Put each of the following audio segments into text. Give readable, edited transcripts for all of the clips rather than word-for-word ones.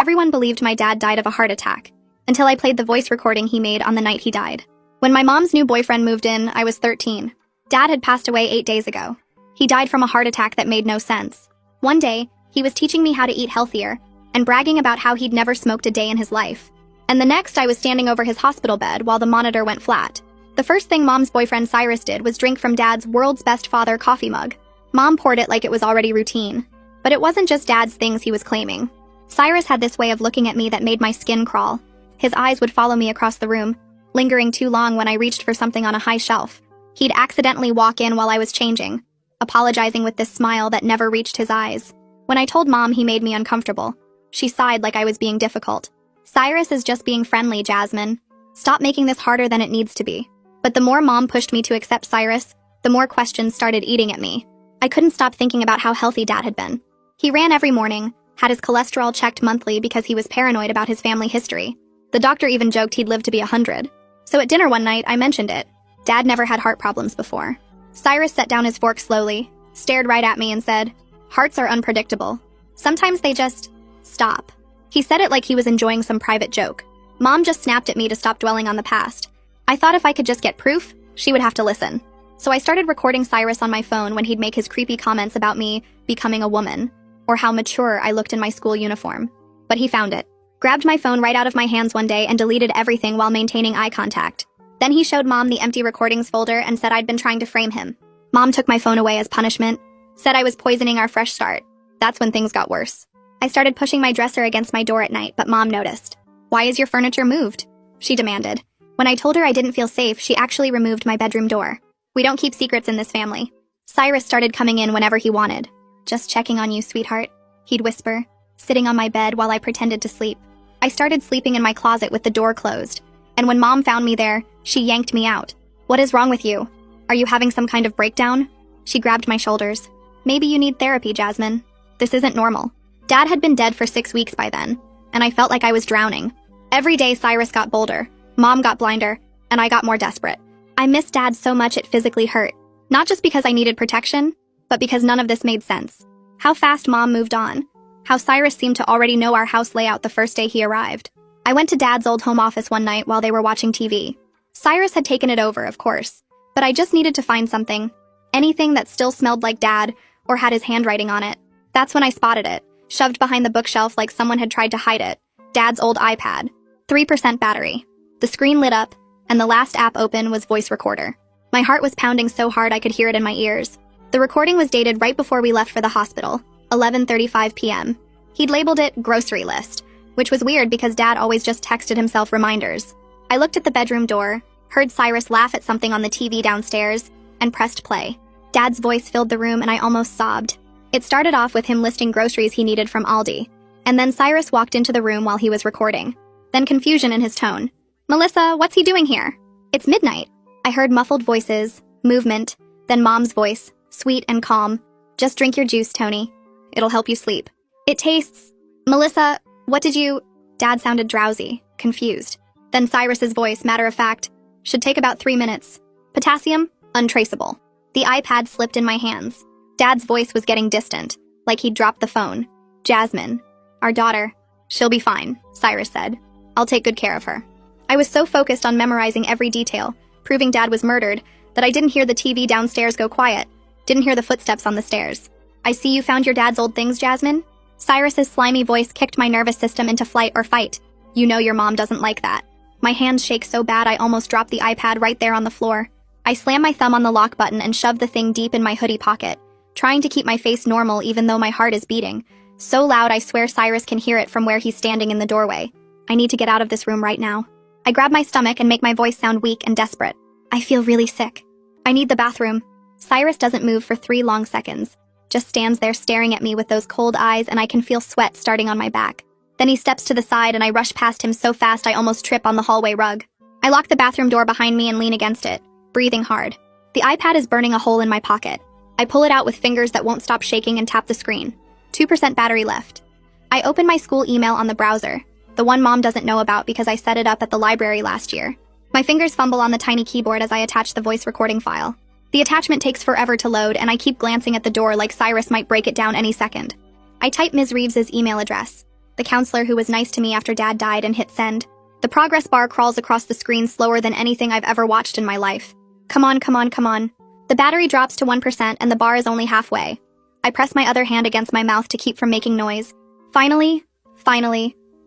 Everyone believed my dad died of a heart attack, until I played the voice recording he made on the night he died. When my mom's new boyfriend moved in, I was 13. Dad had passed away 8 days ago. He died from a heart attack that made no sense. One day, he was teaching me how to eat healthier, and bragging about how he'd never smoked a day in his life. And the next, I was standing over his hospital bed while the monitor went flat. The first thing Mom's boyfriend Cyrus did was drink from Dad's world's best father coffee mug. Mom poured it like it was already routine. But it wasn't just Dad's things he was claiming. Cyrus had this way of looking at me that made my skin crawl. His eyes would follow me across the room, lingering too long when I reached for something on a high shelf. He'd accidentally walk in while I was changing, apologizing with this smile that never reached his eyes. When I told Mom, he made me uncomfortable. She sighed like I was being difficult. Cyrus is just being friendly, Jasmine. Stop making this harder than it needs to be. But the more Mom pushed me to accept Cyrus, the more questions started eating at me. I couldn't stop thinking about how healthy Dad had been. He ran every morning, had his cholesterol checked monthly because he was paranoid about his family history. The doctor even joked he'd live to be 100. So at dinner one night, I mentioned it. Dad never had heart problems before. Cyrus set down his fork slowly, stared right at me and said, "Hearts are unpredictable. Sometimes they just stop." He said it like he was enjoying some private joke. Mom just snapped at me to stop dwelling on the past. I thought if I could just get proof, she would have to listen. So I started recording Cyrus on my phone when he'd make his creepy comments about me becoming a woman, or how mature I looked in my school uniform. But he found it, grabbed my phone right out of my hands one day and deleted everything while maintaining eye contact. Then he showed Mom the empty recordings folder and said I'd been trying to frame him. Mom took my phone away as punishment, said I was poisoning our fresh start. That's when things got worse. I started pushing my dresser against my door at night, but Mom noticed. "Why is your furniture moved?" she demanded. When I told her I didn't feel safe, she actually removed my bedroom door. We don't keep secrets in this family. Cyrus started coming in whenever he wanted. "Just checking on you, sweetheart," he'd whisper, sitting on my bed while I pretended to sleep. I started sleeping in my closet with the door closed, and when Mom found me there, she yanked me out. "What is wrong with you? Are you having some kind of breakdown?" She grabbed my shoulders. "Maybe you need therapy, Jasmine. This isn't normal." Dad had been dead for 6 weeks by then, and I felt like I was drowning. Every day Cyrus got bolder, Mom got blinder, and I got more desperate. I missed Dad so much it physically hurt, not just because I needed protection, but because none of this made sense. How fast Mom moved on, how Cyrus seemed to already know our house layout the first day he arrived. I went to Dad's old home office one night while they were watching TV. Cyrus had taken it over, of course, but I just needed to find something, anything that still smelled like Dad or had his handwriting on it. That's when I spotted it, shoved behind the bookshelf like someone had tried to hide it. Dad's old iPad, 3% battery. The screen lit up, and the last app open was voice recorder. My heart was pounding so hard I could hear it in my ears. The recording was dated right before we left for the hospital, 11:35 p.m. He'd labeled it grocery list, which was weird because Dad always just texted himself reminders. I looked at the bedroom door, heard Cyrus laugh at something on the TV downstairs, and pressed play. Dad's voice filled the room and I almost sobbed. It started off with him listing groceries he needed from Aldi, and then Cyrus walked into the room while he was recording. Then confusion in his tone. "Melissa, what's he doing here? It's midnight." I heard muffled voices, movement, then Mom's voice, sweet and calm. "Just drink your juice, Tony. It'll help you sleep. It tastes..." "Melissa, what did you..." Dad sounded drowsy, confused. Then Cyrus's voice, matter of fact, "Should take about 3 minutes. Potassium? Untraceable." The iPad slipped in my hands. Dad's voice was getting distant, like he'd dropped the phone. "Jasmine, our daughter, she'll be fine," Cyrus said. "I'll take good care of her." I was so focused on memorizing every detail, proving Dad was murdered, that I didn't hear the TV downstairs go quiet, didn't hear the footsteps on the stairs. "I see you found your dad's old things, Jasmine." Cyrus's slimy voice kicked my nervous system into flight or fight. "You know your mom doesn't like that." My hands shake so bad I almost dropped the iPad right there on the floor. I slammed my thumb on the lock button and shoved the thing deep in my hoodie pocket, trying to keep my face normal even though my heart is beating. So loud I swear Cyrus can hear it from where he's standing in the doorway. I need to get out of this room right now. I grab my stomach and make my voice sound weak and desperate. "I feel really sick. I need the bathroom." Cyrus doesn't move for 3 long seconds, just stands there staring at me with those cold eyes, and I can feel sweat starting on my back. Then he steps to the side and I rush past him so fast I almost trip on the hallway rug. I lock the bathroom door behind me and lean against it, breathing hard. The iPad is burning a hole in my pocket. I pull it out with fingers that won't stop shaking and tap the screen. 2% battery left. I open my school email on the browser, the one Mom doesn't know about because I set it up at the library last year. My fingers fumble on the tiny keyboard as I attach the voice recording file. The attachment takes forever to load, and I keep glancing at the door like Cyrus might break it down any second. I type Ms. Reeves's email address. the counselor who was nice to me after Dad died, and hit send. The progress bar crawls across the screen slower than anything I've ever watched in my life. Come on, come on, come on. The battery drops to 1% and the bar is only halfway. I press my other hand against my mouth to keep from making noise. Finally,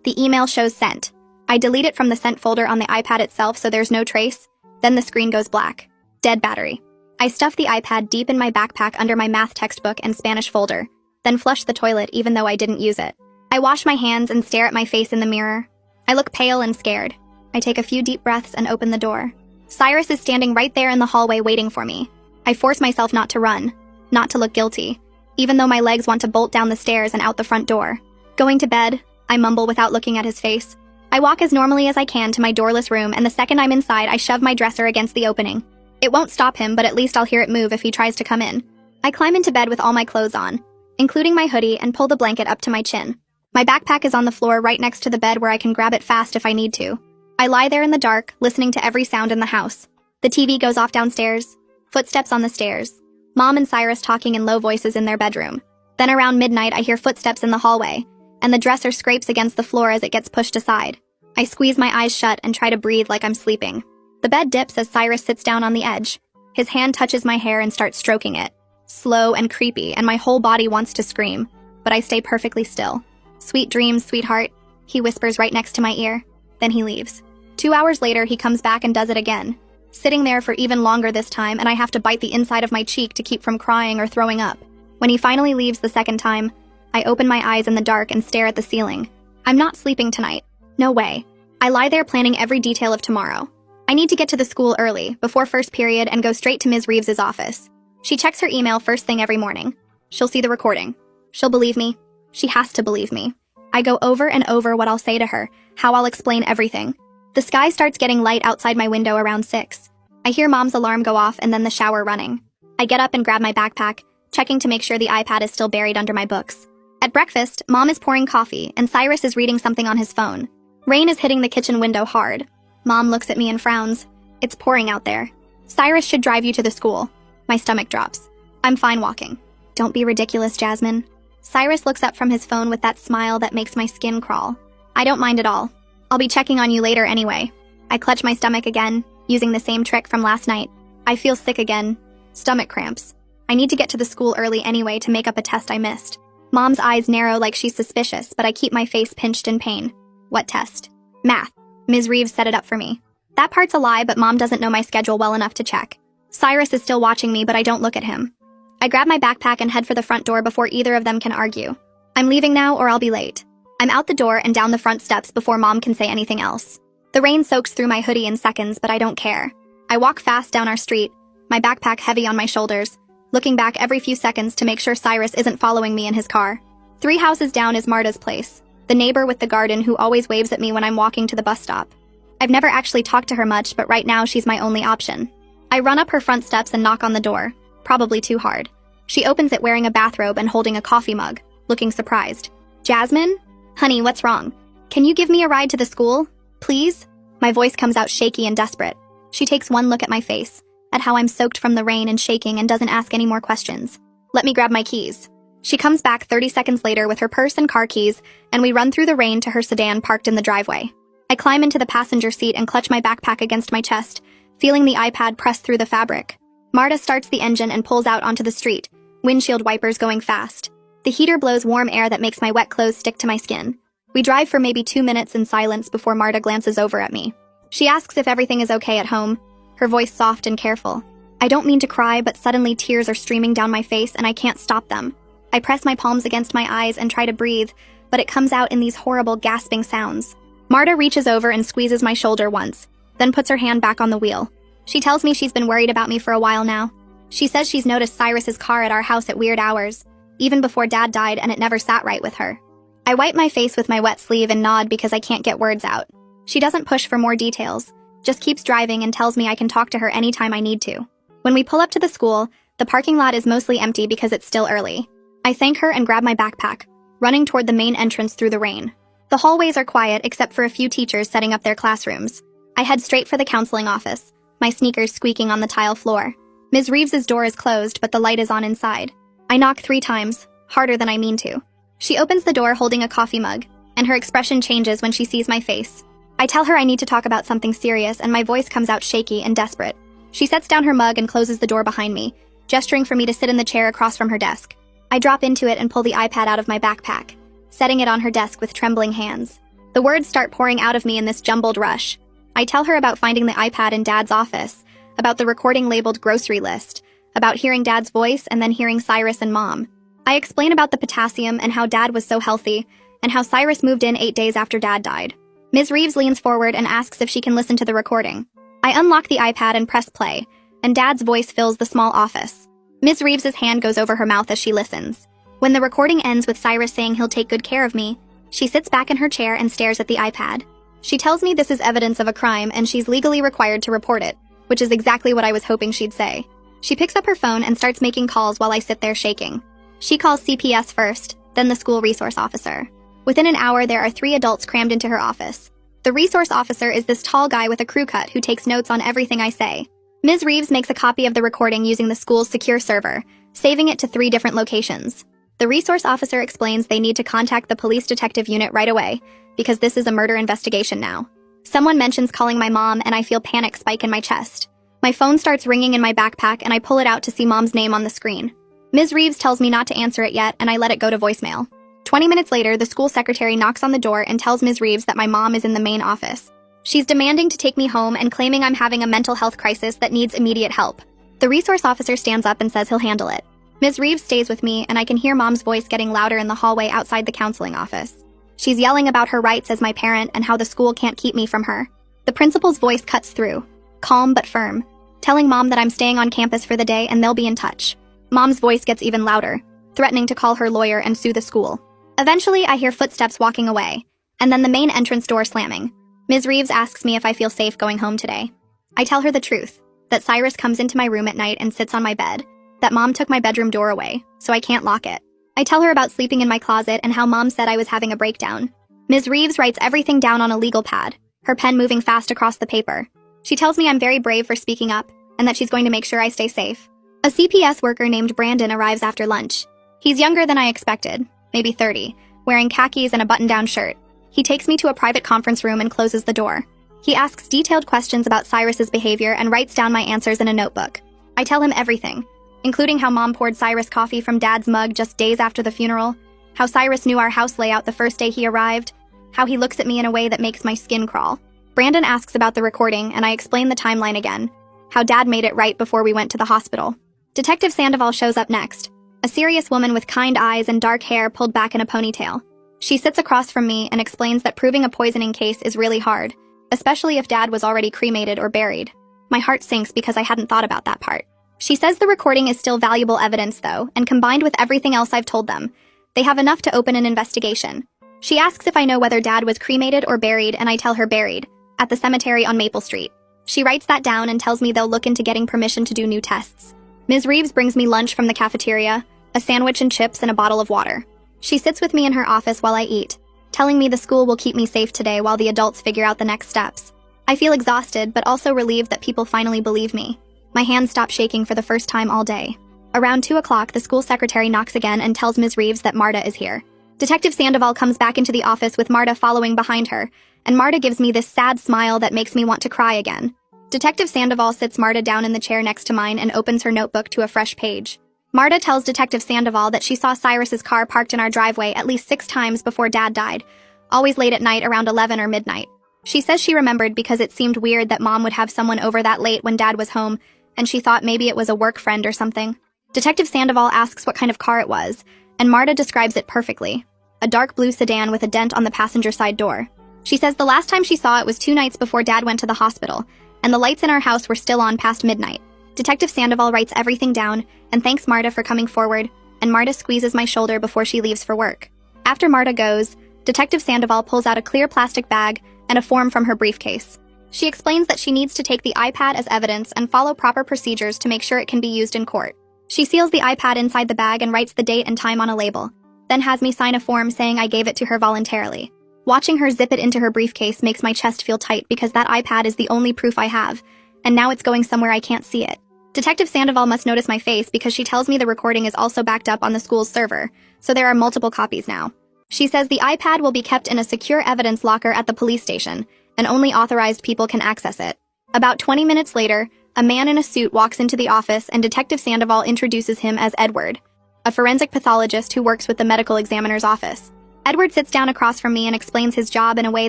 the email shows sent. I delete it from the sent folder on the iPad itself so there's no trace. Then the screen goes black. Dead battery. I stuff the iPad deep in my backpack under my math textbook and Spanish folder, then flush the toilet even though I didn't use it. I wash my hands and stare at my face in the mirror. I look pale and scared. I take a few deep breaths and open the door. Cyrus is standing right there in the hallway waiting for me. I force myself not to run, not to look guilty, even though my legs want to bolt down the stairs and out the front door. Going to bed, I mumble without looking at his face. I walk as normally as I can to my doorless room, and the second I'm inside, I shove my dresser against the opening. It won't stop him, but at least I'll hear it move if he tries to come in. I climb into bed with all my clothes on, including my hoodie, and pull the blanket up to my chin. My backpack is on the floor right next to the bed where I can grab it fast if I need to. I lie there in the dark, listening to every sound in the house. The TV goes off downstairs. Footsteps on the stairs. Mom and Cyrus talking in low voices in their bedroom. Then around midnight, I hear footsteps in the hallway, and the dresser scrapes against the floor as it gets pushed aside. I squeeze my eyes shut and try to breathe like I'm sleeping. The bed dips as Cyrus sits down on the edge. His hand touches my hair and starts stroking it. Slow and creepy, and my whole body wants to scream, but I stay perfectly still. Sweet dreams, sweetheart, he whispers right next to my ear. Then he leaves. 2 hours later, he comes back and does it again. Sitting there for even longer this time, and I have to bite the inside of my cheek to keep from crying or throwing up. When he finally leaves the second time, I open my eyes in the dark and stare at the ceiling. I'm not sleeping tonight. No way. I lie there planning every detail of tomorrow. I need to get to the school early, before first period, and go straight to Ms. Reeves's office. She checks her email first thing every morning. She'll see the recording. She'll believe me. She has to believe me. I go over and over what I'll say to her, how I'll explain everything. The sky starts getting light outside my window around 6. I hear Mom's alarm go off and then the shower running. I get up and grab my backpack, checking to make sure the iPad is still buried under my books. At breakfast, Mom is pouring coffee and Cyrus is reading something on his phone. Rain is hitting the kitchen window hard. Mom looks at me and frowns. It's pouring out there. Cyrus should drive you to the school. My stomach drops. I'm fine walking. Don't be ridiculous, Jasmine. Cyrus looks up from his phone with that smile that makes my skin crawl. I don't mind at all. I'll be checking on you later anyway. I clutch my stomach again, using the same trick from last night. I feel sick again. Stomach cramps. I need to get to the school early anyway to make up a test I missed. Mom's eyes narrow like she's suspicious, but I keep my face pinched in pain. What test? Math. Ms. Reeves set it up for me. That part's a lie, but Mom doesn't know my schedule well enough to check. Cyrus is still watching me, but I don't look at him. I grab my backpack and head for the front door before either of them can argue. I'm leaving now or I'll be late. I'm out the door and down the front steps before Mom can say anything else. The rain soaks through my hoodie in seconds, but I don't care. I walk fast down our street, my backpack heavy on my shoulders, looking back every few seconds to make sure Cyrus isn't following me in his car. 3 houses down is Marta's place, the neighbor with the garden who always waves at me when I'm walking to the bus stop. I've never actually talked to her much, but right now she's my only option. I run up her front steps and knock on the door, probably too hard. She opens it wearing a bathrobe and holding a coffee mug, looking surprised. Jasmine? Honey, what's wrong? Can you give me a ride to the school? Please? My voice comes out shaky and desperate. She takes one look at my face, at how I'm soaked from the rain and shaking, and doesn't ask any more questions. Let me grab my keys. She comes back 30 seconds later with her purse and car keys, and we run through the rain to her sedan parked in the driveway. I climb into the passenger seat and clutch my backpack against my chest, feeling the iPad press through the fabric. Marta starts the engine and pulls out onto the street, windshield wipers going fast. The heater blows warm air that makes my wet clothes stick to my skin. We drive for maybe 2 minutes in silence before Marta glances over at me. She asks if everything is okay at home, her voice soft and careful. I don't mean to cry, but suddenly tears are streaming down my face and I can't stop them. I press my palms against my eyes and try to breathe, but it comes out in these horrible gasping sounds. Marta reaches over and squeezes my shoulder once, then puts her hand back on the wheel. She tells me she's been worried about me for a while now. She says she's noticed Cyrus's car at our house at weird hours, even before Dad died, and it never sat right with her. I wipe my face with my wet sleeve and nod because I can't get words out. She doesn't push for more details, just keeps driving and tells me I can talk to her anytime I need to. When we pull up to the school, the parking lot is mostly empty because it's still early. I thank her and grab my backpack, running toward the main entrance through the rain. The hallways are quiet except for a few teachers setting up their classrooms. I head straight for the counseling office, my sneakers squeaking on the tile floor. Ms. Reeves's door is closed, but the light is on inside. I knock 3 times, harder than I mean to. She opens the door holding a coffee mug, and her expression changes when she sees my face. I tell her I need to talk about something serious, and my voice comes out shaky and desperate. She sets down her mug and closes the door behind me, gesturing for me to sit in the chair across from her desk. I drop into it and pull the iPad out of my backpack, setting it on her desk with trembling hands. The words start pouring out of me in this jumbled rush. I tell her about finding the iPad in Dad's office, about the recording labeled grocery list, about hearing Dad's voice and then hearing Cyrus and Mom. I explain about the potassium and how Dad was so healthy, and how Cyrus moved in 8 days after Dad died. Ms. Reeves leans forward and asks if she can listen to the recording. I unlock the iPad and press play, and Dad's voice fills the small office. Ms. Reeves's hand goes over her mouth as she listens. When the recording ends with Cyrus saying he'll take good care of me, she sits back in her chair and stares at the iPad. She tells me this is evidence of a crime and she's legally required to report it, which is exactly what I was hoping she'd say. She picks up her phone and starts making calls while I sit there shaking. She calls CPS first, then the school resource officer. Within an hour, there are 3 adults crammed into her office. The resource officer is this tall guy with a crew cut who takes notes on everything I say. Ms. Reeves makes a copy of the recording using the school's secure server, saving it to 3 different locations. The resource officer explains they need to contact the police detective unit right away, because this is a murder investigation now. Someone mentions calling my mom, and I feel panic spike in my chest. My phone starts ringing in my backpack, and I pull it out to see Mom's name on the screen. Ms. Reeves tells me not to answer it yet, and I let it go to voicemail. 20 minutes later, the school secretary knocks on the door and tells Ms. Reeves that my mom is in the main office. She's demanding to take me home and claiming I'm having a mental health crisis that needs immediate help. The resource officer stands up and says he'll handle it. Ms. Reeves stays with me, and I can hear Mom's voice getting louder in the hallway outside the counseling office. She's yelling about her rights as my parent and how the school can't keep me from her. The principal's voice cuts through, calm but firm, telling Mom that I'm staying on campus for the day and they'll be in touch. Mom's voice gets even louder, threatening to call her lawyer and sue the school. Eventually, I hear footsteps walking away, and then the main entrance door slamming. Ms. Reeves asks me if I feel safe going home today. I tell her the truth, that Cyrus comes into my room at night and sits on my bed, that Mom took my bedroom door away, so I can't lock it. I tell her about sleeping in my closet and how Mom said I was having a breakdown. Ms. Reeves writes everything down on a legal pad, her pen moving fast across the paper. She tells me I'm very brave for speaking up, and that she's going to make sure I stay safe. A CPS worker named Brandon arrives after lunch. He's younger than I expected, maybe 30, wearing khakis and a button-down shirt. He takes me to a private conference room and closes the door. He asks detailed questions about Cyrus's behavior and writes down my answers in a notebook. I tell him everything, including how Mom poured Cyrus coffee from Dad's mug just days after the funeral, how Cyrus knew our house layout the first day he arrived, how he looks at me in a way that makes my skin crawl. Brandon asks about the recording, and I explain the timeline again, how Dad made it right before we went to the hospital. Detective Sandoval shows up next, a serious woman with kind eyes and dark hair pulled back in a ponytail. She sits across from me and explains that proving a poisoning case is really hard, especially if Dad was already cremated or buried. My heart sinks because I hadn't thought about that part. She says the recording is still valuable evidence, though, and combined with everything else I've told them, they have enough to open an investigation. She asks if I know whether Dad was cremated or buried, and I tell her buried, at the cemetery on Maple Street. She writes that down and tells me they'll look into getting permission to do new tests. Ms. Reeves brings me lunch from the cafeteria, a sandwich and chips and a bottle of water. She sits with me in her office while I eat, telling me the school will keep me safe today while the adults figure out the next steps. I feel exhausted, but also relieved that people finally believe me. My hands stop shaking for the first time all day. Around 2 o'clock, the school secretary knocks again and tells Ms. Reeves that Marta is here. Detective Sandoval comes back into the office with Marta following behind her, and Marta gives me this sad smile that makes me want to cry again. Detective Sandoval sits Marta down in the chair next to mine and opens her notebook to a fresh page. Marta tells Detective Sandoval that she saw Cyrus's car parked in our driveway at least 6 times before Dad died, always late at night around 11 or midnight. She says she remembered because it seemed weird that Mom would have someone over that late when Dad was home, and she thought maybe it was a work friend or something. Detective Sandoval asks what kind of car it was, and Marta describes it perfectly. A dark blue sedan with a dent on the passenger side door. She says the last time she saw it was 2 nights before Dad went to the hospital, and the lights in our house were still on past midnight. Detective Sandoval writes everything down and thanks Marta for coming forward, and Marta squeezes my shoulder before she leaves for work. After Marta goes, Detective Sandoval pulls out a clear plastic bag and a form from her briefcase. She explains that she needs to take the iPad as evidence and follow proper procedures to make sure it can be used in court. She seals the iPad inside the bag and writes the date and time on a label, then has me sign a form saying I gave it to her voluntarily. Watching her zip it into her briefcase makes my chest feel tight because that iPad is the only proof I have, and now it's going somewhere I can't see it. Detective Sandoval must notice my face because she tells me the recording is also backed up on the school's server, so there are multiple copies now. She says the iPad will be kept in a secure evidence locker at the police station, and only authorized people can access it. About 20 minutes later, a man in a suit walks into the office and Detective Sandoval introduces him as Edward, a forensic pathologist who works with the medical examiner's office. Edward sits down across from me and explains his job in a way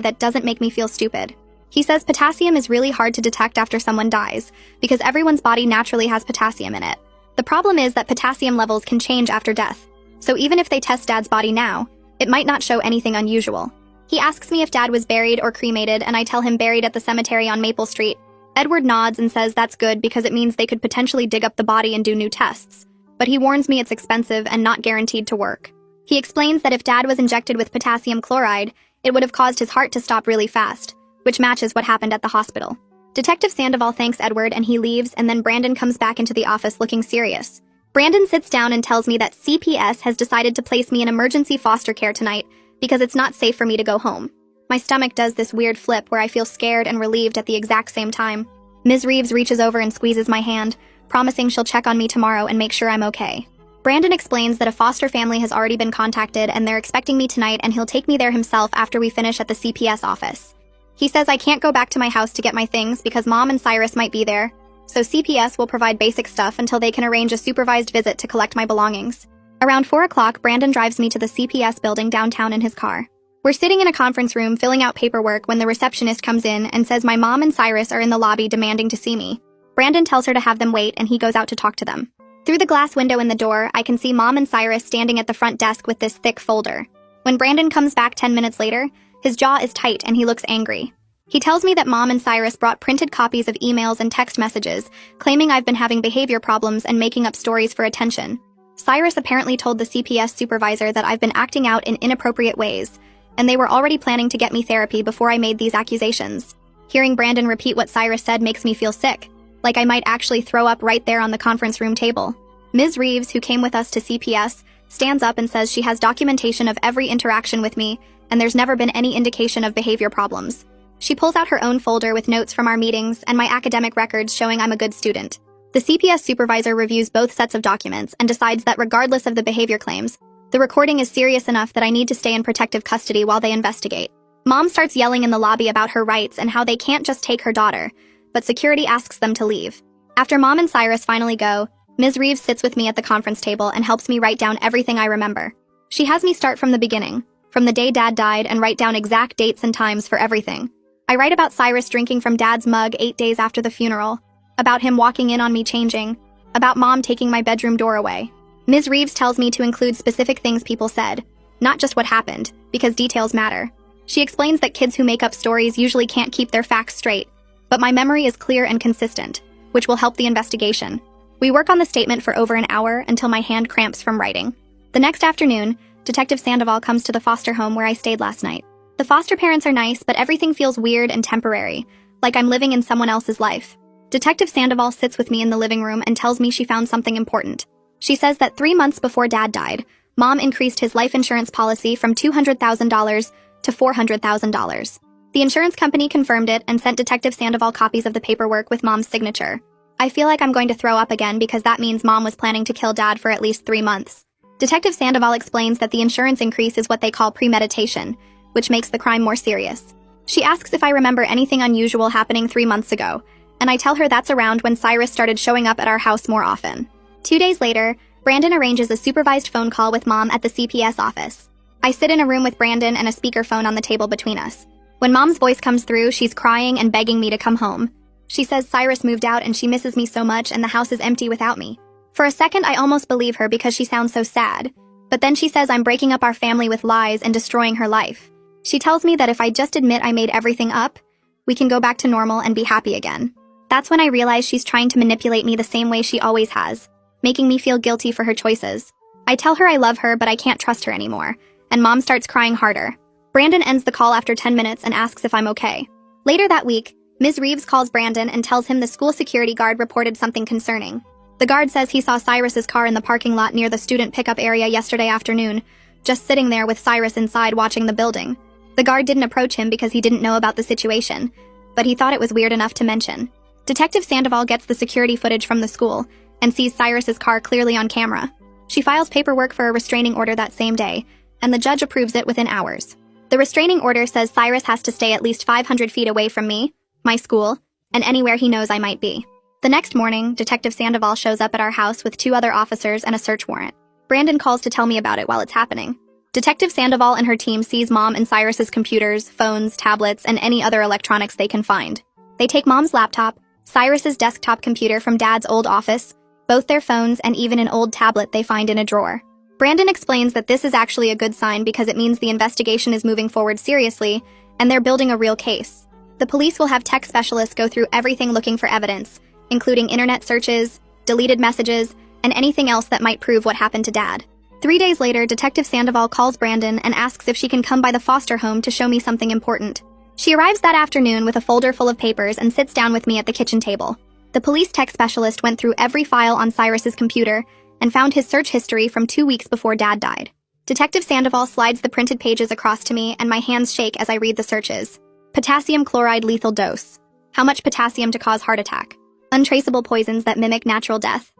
that doesn't make me feel stupid. He says potassium is really hard to detect after someone dies, because everyone's body naturally has potassium in it. The problem is that potassium levels can change after death, so even if they test Dad's body now, it might not show anything unusual. He asks me if Dad was buried or cremated, and I tell him buried at the cemetery on Maple Street. Edward nods and says that's good because it means they could potentially dig up the body and do new tests, but he warns me it's expensive and not guaranteed to work. He explains that if Dad was injected with potassium chloride, it would have caused his heart to stop really fast, which matches what happened at the hospital. Detective Sandoval thanks Edward and he leaves, and then Brandon comes back into the office looking serious. Brandon sits down and tells me that CPS has decided to place me in emergency foster care tonight because it's not safe for me to go home. My stomach does this weird flip where I feel scared and relieved at the exact same time. Ms. Reeves reaches over and squeezes my hand, promising she'll check on me tomorrow and make sure I'm okay. Brandon explains that a foster family has already been contacted and they're expecting me tonight, and he'll take me there himself after we finish at the CPS office. He says I can't go back to my house to get my things because Mom and Cyrus might be there, so CPS will provide basic stuff until they can arrange a supervised visit to collect my belongings. Around 4 o'clock, Brandon drives me to the CPS building downtown in his car. We're sitting in a conference room filling out paperwork when the receptionist comes in and says my mom and Cyrus are in the lobby demanding to see me. Brandon tells her to have them wait and he goes out to talk to them. Through the glass window in the door, I can see Mom and Cyrus standing at the front desk with this thick folder. When Brandon comes back 10 minutes later, his jaw is tight and he looks angry. He tells me that Mom and Cyrus brought printed copies of emails and text messages, claiming I've been having behavior problems and making up stories for attention. Cyrus apparently told the CPS supervisor that I've been acting out in inappropriate ways, and they were already planning to get me therapy before I made these accusations. Hearing Brandon repeat what Cyrus said makes me feel sick, like I might actually throw up right there on the conference room table. Ms. Reeves, who came with us to CPS, stands up and says she has documentation of every interaction with me, and there's never been any indication of behavior problems. She pulls out her own folder with notes from our meetings and my academic records showing I'm a good student. The CPS supervisor reviews both sets of documents and decides that regardless of the behavior claims, the recording is serious enough that I need to stay in protective custody while they investigate. Mom starts yelling in the lobby about her rights and how they can't just take her daughter, but security asks them to leave. After Mom and Cyrus finally go, Ms. Reeves sits with me at the conference table and helps me write down everything I remember. She has me start from the beginning, from the day Dad died, and write down exact dates and times for everything. I write about Cyrus drinking from Dad's mug 8 days after the funeral, about him walking in on me changing, about Mom taking my bedroom door away. Ms. Reeves tells me to include specific things people said, not just what happened, because details matter. She explains that kids who make up stories usually can't keep their facts straight, but my memory is clear and consistent, which will help the investigation. We work on the statement for over an hour until my hand cramps from writing. The next afternoon, Detective Sandoval comes to the foster home where I stayed last night. The foster parents are nice, but everything feels weird and temporary, like I'm living in someone else's life. Detective Sandoval sits with me in the living room and tells me she found something important. She says that 3 months before Dad died, Mom increased his life insurance policy from $200,000 to $400,000. The insurance company confirmed it and sent Detective Sandoval copies of the paperwork with Mom's signature. I feel like I'm going to throw up again because that means Mom was planning to kill Dad for at least 3 months. Detective Sandoval explains that the insurance increase is what they call premeditation, which makes the crime more serious. She asks if I remember anything unusual happening 3 months ago, and I tell her that's around when Cyrus started showing up at our house more often. 2 days later, Brandon arranges a supervised phone call with Mom at the CPS office. I sit in a room with Brandon and a speakerphone on the table between us. When Mom's voice comes through, she's crying and begging me to come home. She says Cyrus moved out and she misses me so much and the house is empty without me. For a second, I almost believe her because she sounds so sad. But then she says I'm breaking up our family with lies and destroying her life. She tells me that if I just admit I made everything up, we can go back to normal and be happy again. That's when I realize she's trying to manipulate me the same way she always has, making me feel guilty for her choices. I tell her I love her, but I can't trust her anymore, and Mom starts crying harder. Brandon ends the call after 10 minutes and asks if I'm okay. Later that week, Ms. Reeves calls Brandon and tells him the school security guard reported something concerning. The guard says he saw Cyrus's car in the parking lot near the student pickup area yesterday afternoon, just sitting there with Cyrus inside watching the building. The guard didn't approach him because he didn't know about the situation, but he thought it was weird enough to mention. Detective Sandoval gets the security footage from the school and sees Cyrus's car clearly on camera. She files paperwork for a restraining order that same day, and the judge approves it within hours. The restraining order says Cyrus has to stay at least 500 feet away from me, my school, and anywhere he knows I might be. The next morning, Detective Sandoval shows up at our house with 2 other officers and a search warrant. Brandon calls to tell me about it while it's happening. Detective Sandoval and her team seize Mom and Cyrus's computers, phones, tablets, and any other electronics they can find. They take Mom's laptop, Cyrus's desktop computer from Dad's old office, both their phones, and even an old tablet they find in a drawer. Brandon explains that this is actually a good sign because it means the investigation is moving forward seriously, and they're building a real case. The police will have tech specialists go through everything looking for evidence, including internet searches, deleted messages, and anything else that might prove what happened to Dad. 3 days later, Detective Sandoval calls Brandon and asks if she can come by the foster home to show me something important. She arrives that afternoon with a folder full of papers and sits down with me at the kitchen table. The police tech specialist went through every file on Cyrus's computer and found his search history from 2 weeks before Dad died. Detective Sandoval slides the printed pages across to me, and my hands shake as I read the searches. Potassium chloride lethal dose. How much potassium to cause heart attack? Untraceable poisons that mimic natural death.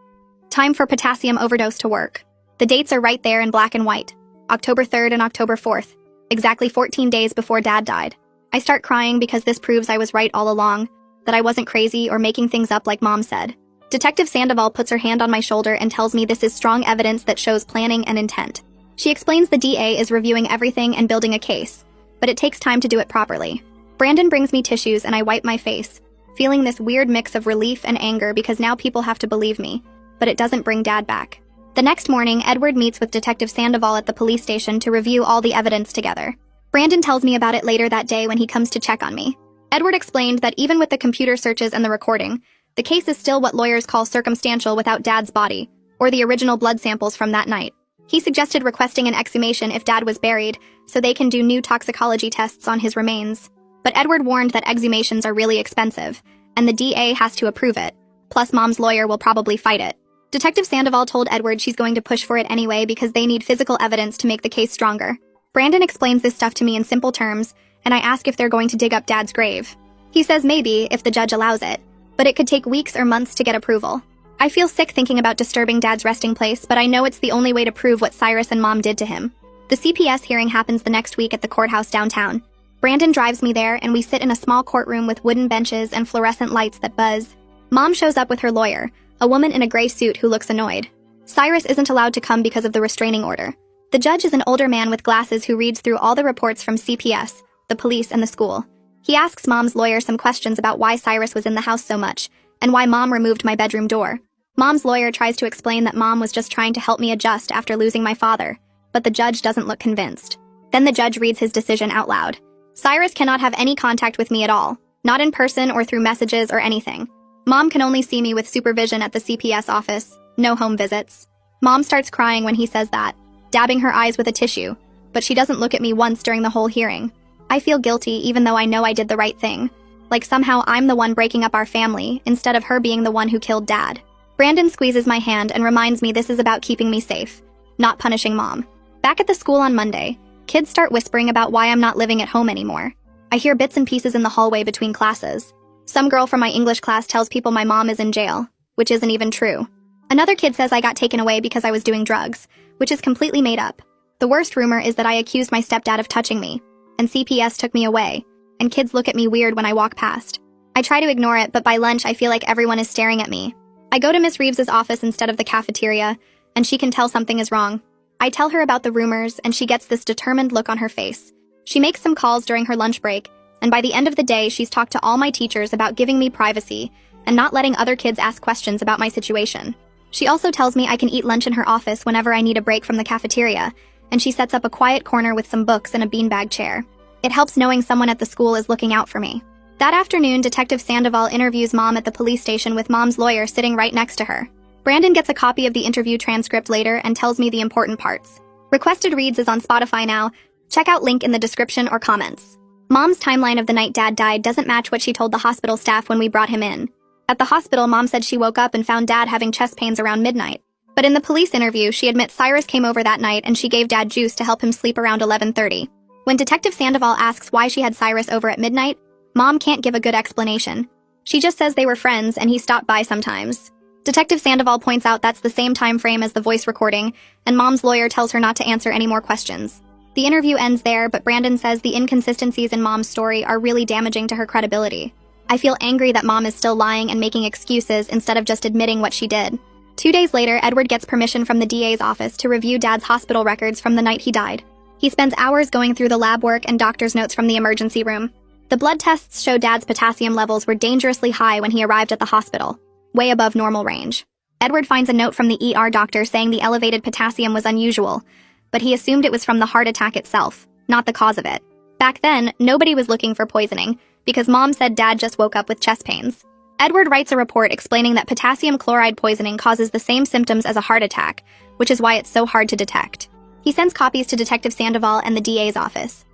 Time for potassium overdose to work. The dates are right there in black and white. October 3rd and October 4th. Exactly 14 days before Dad died. I start crying because this proves I was right all along, that I wasn't crazy or making things up like Mom said. Detective Sandoval puts her hand on my shoulder and tells me this is strong evidence that shows planning and intent. She explains the DA is reviewing everything and building a case, but it takes time to do it properly. Brandon brings me tissues and I wipe my face, feeling this weird mix of relief and anger because now people have to believe me, but it doesn't bring Dad back. The next morning, Edward meets with Detective Sandoval at the police station to review all the evidence together. Brandon tells me about it later that day when he comes to check on me. Edward explained that even with the computer searches and the recording, the case is still what lawyers call circumstantial without Dad's body, or the original blood samples from that night. He suggested requesting an exhumation if Dad was buried, so they can do new toxicology tests on his remains. But Edward warned that exhumations are really expensive, and the DA has to approve it, plus Mom's lawyer will probably fight it. Detective Sandoval told Edward she's going to push for it anyway because they need physical evidence to make the case stronger. Brandon explains this stuff to me in simple terms, and I ask if they're going to dig up Dad's grave. He says maybe, if the judge allows it, but it could take weeks or months to get approval. I feel sick thinking about disturbing Dad's resting place, but I know it's the only way to prove what Cyrus and Mom did to him. The CPS hearing happens the next week at the courthouse downtown. Brandon drives me there, and we sit in a small courtroom with wooden benches and fluorescent lights that buzz. Mom shows up with her lawyer, a woman in a gray suit who looks annoyed. Cyrus isn't allowed to come because of the restraining order. The judge is an older man with glasses who reads through all the reports from CPS, the police, and the school. He asks Mom's lawyer some questions about why Cyrus was in the house so much, and why Mom removed my bedroom door. Mom's lawyer tries to explain that Mom was just trying to help me adjust after losing my father, but the judge doesn't look convinced. Then the judge reads his decision out loud. Cyrus cannot have any contact with me at all, not in person or through messages or anything. Mom can only see me with supervision at the CPS office, no home visits. Mom starts crying when he says that, dabbing her eyes with a tissue, but she doesn't look at me once during the whole hearing. I feel guilty even though I know I did the right thing. Like somehow I'm the one breaking up our family instead of her being the one who killed Dad. Brandon squeezes my hand and reminds me this is about keeping me safe, not punishing Mom. Back at the school on Monday, kids start whispering about why I'm not living at home anymore. I hear bits and pieces in the hallway between classes. Some girl from my English class tells people my mom is in jail, which isn't even true. Another kid says I got taken away because I was doing drugs, which is completely made up. The worst rumor is that I accused my stepdad of touching me, and CPS took me away, and kids look at me weird when I walk past. I try to ignore it, but by lunch I feel like everyone is staring at me. I go to Miss Reeves's office instead of the cafeteria, and she can tell something is wrong. I tell her about the rumors, and she gets this determined look on her face. She makes some calls during her lunch break, and by the end of the day, she's talked to all my teachers about giving me privacy and not letting other kids ask questions about my situation. She also tells me I can eat lunch in her office whenever I need a break from the cafeteria, and she sets up a quiet corner with some books and a beanbag chair. It helps knowing someone at the school is looking out for me. That afternoon, Detective Sandoval interviews Mom at the police station with Mom's lawyer sitting right next to her. Brandon gets a copy of the interview transcript later and tells me the important parts. Requested Reads is on Spotify now. Check out link in the description or comments. Mom's timeline of the night Dad died doesn't match what she told the hospital staff when we brought him in. At the hospital, Mom said she woke up and found Dad having chest pains around midnight. But in the police interview, she admits Cyrus came over that night and she gave Dad juice to help him sleep around 11:30. When Detective Sandoval asks why she had Cyrus over at midnight, Mom can't give a good explanation. She just says they were friends and he stopped by sometimes. Detective Sandoval points out that's the same time frame as the voice recording, and Mom's lawyer tells her not to answer any more questions. The interview ends there, but Brandon says the inconsistencies in Mom's story are really damaging to her credibility. I feel angry that Mom is still lying and making excuses instead of just admitting what she did. 2 days later, Edward gets permission from the DA's office to review Dad's hospital records from the night he died. He spends hours going through the lab work and doctor's notes from the emergency room. The blood tests show Dad's potassium levels were dangerously high when he arrived at the hospital, way above normal range. Edward finds a note from the ER doctor saying the elevated potassium was unusual, but he assumed it was from the heart attack itself, not the cause of it. Back then, nobody was looking for poisoning, because Mom said Dad just woke up with chest pains. Edward writes a report explaining that potassium chloride poisoning causes the same symptoms as a heart attack, which is why it's so hard to detect. He sends copies to Detective Sandoval and the DA's office.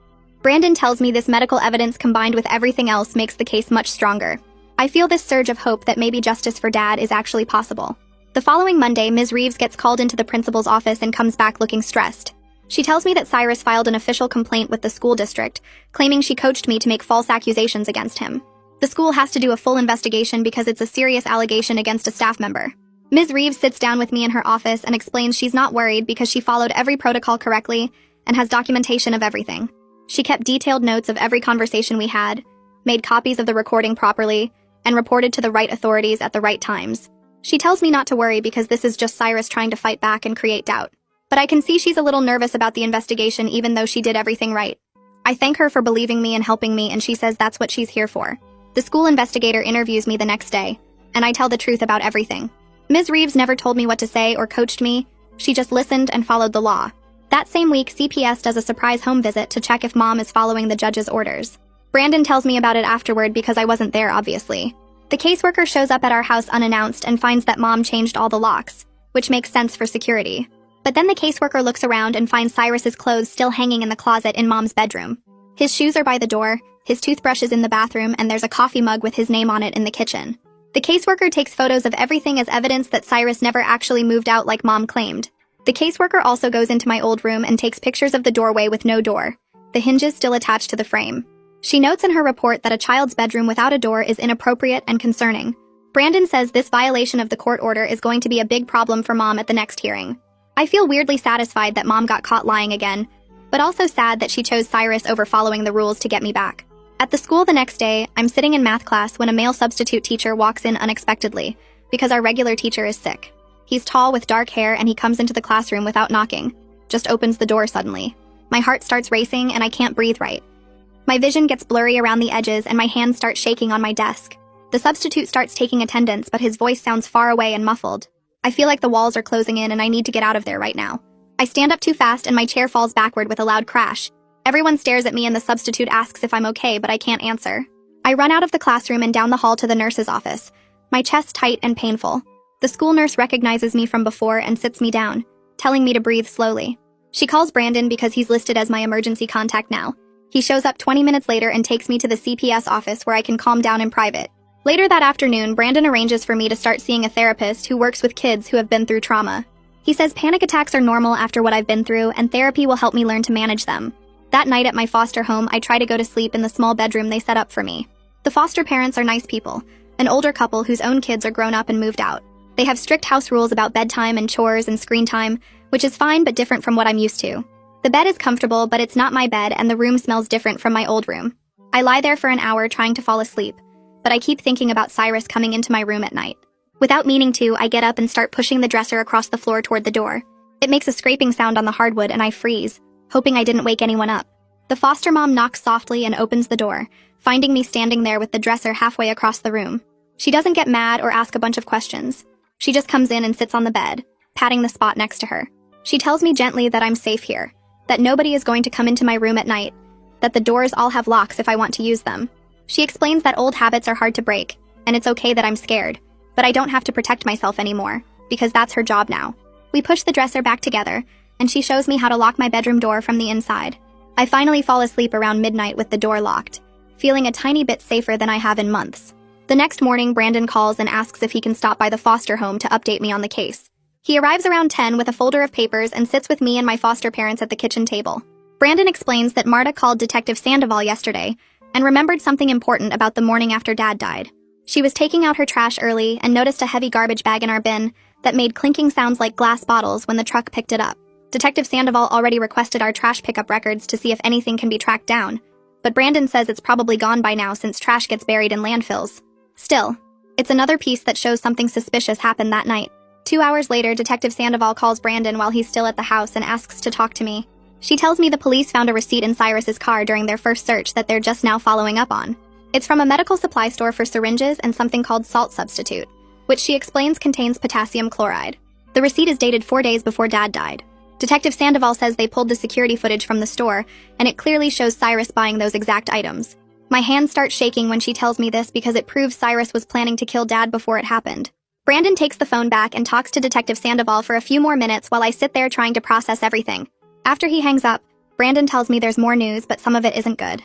Brandon tells me this medical evidence combined with everything else makes the case much stronger. I feel this surge of hope that maybe justice for Dad is actually possible. The following Monday, Ms. Reeves gets called into the principal's office and comes back looking stressed. She tells me that Cyrus filed an official complaint with the school district, claiming she coached me to make false accusations against him. The school has to do a full investigation because it's a serious allegation against a staff member. Ms. Reeves sits down with me in her office and explains she's not worried because she followed every protocol correctly and has documentation of everything. She kept detailed notes of every conversation we had, made copies of the recording properly, and reported to the right authorities at the right times. She tells me not to worry because this is just Cyrus trying to fight back and create doubt. But I can see she's a little nervous about the investigation even though she did everything right. I thank her for believing me and helping me, and she says that's what she's here for. The school investigator interviews me the next day, and I tell the truth about everything. Ms. Reeves never told me what to say or coached me. She just listened and followed the law. That same week, CPS does a surprise home visit to check if Mom is following the judge's orders. Brandon tells me about it afterward because I wasn't there, obviously. The caseworker shows up at our house unannounced and finds that Mom changed all the locks, which makes sense for security. But then the caseworker looks around and finds Cyrus's clothes still hanging in the closet in Mom's bedroom. His shoes are by the door, his toothbrush is in the bathroom, and there's a coffee mug with his name on it in the kitchen. The caseworker takes photos of everything as evidence that Cyrus never actually moved out like Mom claimed. The caseworker also goes into my old room and takes pictures of the doorway with no door, the hinges still attached to the frame. She notes in her report that a child's bedroom without a door is inappropriate and concerning. Brandon says this violation of the court order is going to be a big problem for Mom at the next hearing. I feel weirdly satisfied that Mom got caught lying again, but also sad that she chose Cyrus over following the rules to get me back. At the school the next day, I'm sitting in math class when a male substitute teacher walks in unexpectedly because our regular teacher is sick. He's tall with dark hair and he comes into the classroom without knocking, just opens the door suddenly. My heart starts racing and I can't breathe right. My vision gets blurry around the edges and my hands start shaking on my desk. The substitute starts taking attendance, but his voice sounds far away and muffled. I feel like the walls are closing in and I need to get out of there right now. I stand up too fast and my chair falls backward with a loud crash. Everyone stares at me and the substitute asks if I'm okay, but I can't answer. I run out of the classroom and down the hall to the nurse's office, my chest tight and painful. The school nurse recognizes me from before and sits me down, telling me to breathe slowly. She calls Brandon because he's listed as my emergency contact now. He shows up 20 minutes later and takes me to the CPS office where I can calm down in private. Later that afternoon, Brandon arranges for me to start seeing a therapist who works with kids who have been through trauma. He says panic attacks are normal after what I've been through and therapy will help me learn to manage them. That night at my foster home, I try to go to sleep in the small bedroom they set up for me. The foster parents are nice people, an older couple whose own kids are grown up and moved out. They have strict house rules about bedtime and chores and screen time, which is fine but different from what I'm used to. The bed is comfortable, but it's not my bed and the room smells different from my old room. I lie there for an hour trying to fall asleep, but I keep thinking about Cyrus coming into my room at night. Without meaning to, I get up and start pushing the dresser across the floor toward the door. It makes a scraping sound on the hardwood and I freeze, hoping I didn't wake anyone up. The foster mom knocks softly and opens the door, finding me standing there with the dresser halfway across the room. She doesn't get mad or ask a bunch of questions. She just comes in and sits on the bed, patting the spot next to her. She tells me gently that I'm safe here, that nobody is going to come into my room at night, that the doors all have locks if I want to use them. She explains that old habits are hard to break, and it's okay that I'm scared, but I don't have to protect myself anymore, because that's her job now. We push the dresser back together, and she shows me how to lock my bedroom door from the inside. I finally fall asleep around midnight with the door locked, feeling a tiny bit safer than I have in months. The next morning, Brandon calls and asks if he can stop by the foster home to update me on the case. He arrives around 10 with a folder of papers and sits with me and my foster parents at the kitchen table. Brandon explains that Marta called Detective Sandoval yesterday and remembered something important about the morning after Dad died. She was taking out her trash early and noticed a heavy garbage bag in our bin that made clinking sounds like glass bottles when the truck picked it up. Detective Sandoval already requested our trash pickup records to see if anything can be tracked down, but Brandon says it's probably gone by now since trash gets buried in landfills. Still, it's another piece that shows something suspicious happened that night. 2 hours later, Detective Sandoval calls Brandon while he's still at the house and asks to talk to me. She tells me the police found a receipt in Cyrus's car during their first search that they're just now following up on. It's from a medical supply store for syringes and something called salt substitute, which she explains contains potassium chloride. The receipt is dated 4 days before Dad died. Detective Sandoval says they pulled the security footage from the store, and it clearly shows Cyrus buying those exact items. My hands start shaking when she tells me this because it proves Cyrus was planning to kill Dad before it happened. Brandon takes the phone back and talks to Detective Sandoval for a few more minutes while I sit there trying to process everything. After he hangs up, Brandon tells me there's more news, but some of it isn't good.